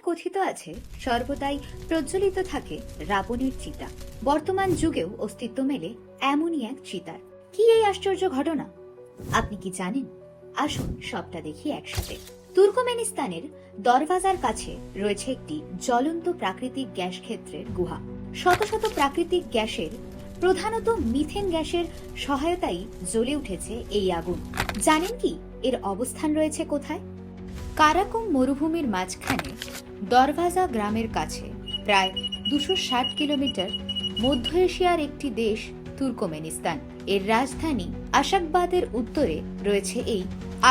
কথিত আছে সর্বদাই প্রজ্বলিত থাকে রাবণের চিতা। বর্তমান যুগেও অস্তিত্ব মেলে এমনই এক চিতার। কি এই আশ্চর্য ঘটনা? আপনি কি জানেন? আসুন সবটা দেখি একসাথে। তুর্কমেনিস্তানের দরওয়াজার কাছে রয়েছে একটি জ্বলন্ত প্রাকৃতিক গ্যাস ক্ষেত্রের গুহা। শত শত প্রাকৃতিক গ্যাসের, প্রধানত মিথেন গ্যাসের সহায়তায় জ্বলে উঠেছে এই আগুন। জানেন কি এর অবস্থান রয়েছে কোথায়? কারাকুম মরুভূমির মাঝখানে দরওয়াজা গ্রামের কাছে, প্রায় 260 কিলোমিটার, মধ্য এশিয়ার একটি দেশ তুর্কমেনিস্তান। এর রাজধানী আশাকবাদের উত্তরে রয়েছে এই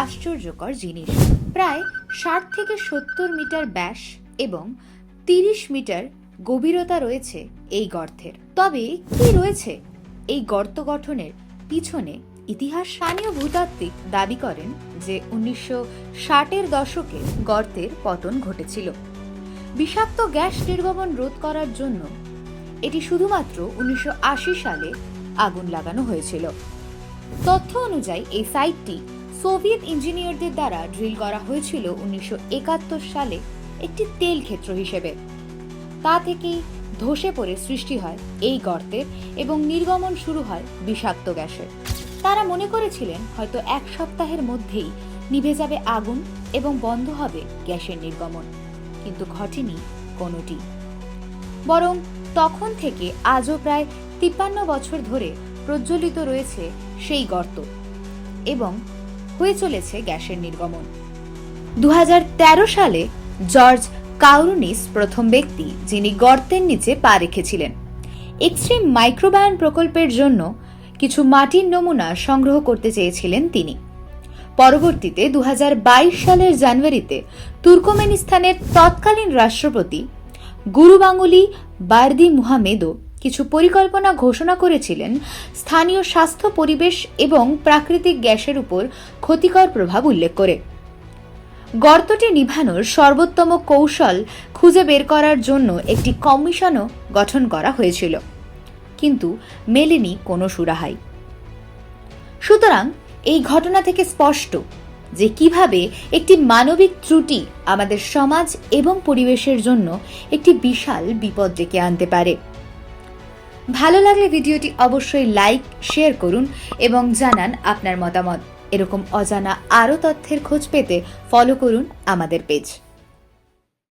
আশ্চর্যকর জিনিস। প্রায় 60 থেকে 70 মিটার ব্যাস এবং 30 মিটার গভীরতা রয়েছে এই গর্তের। তবে কি রয়েছে এই গর্ত গঠনের পিছনে? ইতিহাস স্থানীয় ভূতাত্ত্বিক দাবি করেন যে 1960-এর দশকে গর্তের পতন ঘটেছিল। বিষাক্ত গ্যাস নির্গমন রোধ করার জন্য এটি শুধুমাত্র 1980 সালে আগুন লাগানো হয়েছিল। তথ্য অনুযায়ী এই সাইটটি সোভিয়েত ইঞ্জিনিয়ারদের দ্বারা ড্রিল করা হয়েছিল 1971 সালে একটি তেল ক্ষেত্র হিসেবে। তা থেকেই ধসে পড়ে সৃষ্টি হয় এই গর্তের এবং নির্গমন শুরু হয় বিষাক্ত গ্যাসের। তারা মনে করেছিলেন হয়তো এক সপ্তাহের মধ্যেই নিভে যাবে আগুন এবং বন্ধ হবে গ্যাসের নির্গমন, কিন্তু ঘটেনি কোনোটি। বরং তখন থেকে আজও প্রায় 53 বছর ধরে প্রজ্বলিত রয়েছে সেই গর্ত এবং হয়ে চলেছে গ্যাসের নির্গমন। 2013 সালে জর্জ কাউরুনিস প্রথম ব্যক্তি যিনি গর্তের নিচে পা রেখেছিলেন। এক্সট্রিম মাইক্রোবায়ন প্রকল্পের জন্য কিছু মাটির নমুনা সংগ্রহ করতে চেয়েছিলেন তিনি। পরবর্তীতে 2022 সালের জানুয়ারিতে তুর্কমেনিস্তানের তৎকালীন রাষ্ট্রপতি গুরুবাঙ্গুলি বার্দিমুহামেদও কিছু পরিকল্পনা ঘোষণা করেছিলেন স্থানীয় স্বাস্থ্য, পরিবেশ এবং প্রাকৃতিক গ্যাসের উপর ক্ষতিকর প্রভাব উল্লেখ করে। গর্তটি নিভানোর সর্বোত্তম কৌশল খুঁজে বের করার জন্য একটি কমিশনও গঠন করা হয়েছিল, কিন্তু মেলেনি কোনো সুরাহাই। সুতরাং এই ঘটনা থেকে স্পষ্ট যে কিভাবে একটি মানবিক ত্রুটি আমাদের সমাজ এবং পরিবেশের জন্য একটি বিশাল বিপদ ডেকে আনতে পারে। ভালো লাগলে ভিডিওটি অবশ্যই লাইক, শেয়ার করুন এবং জানান আপনার মতামত। এরকম অজানা আরও তথ্যের খোঁজ পেতে ফলো করুন আমাদের পেজ।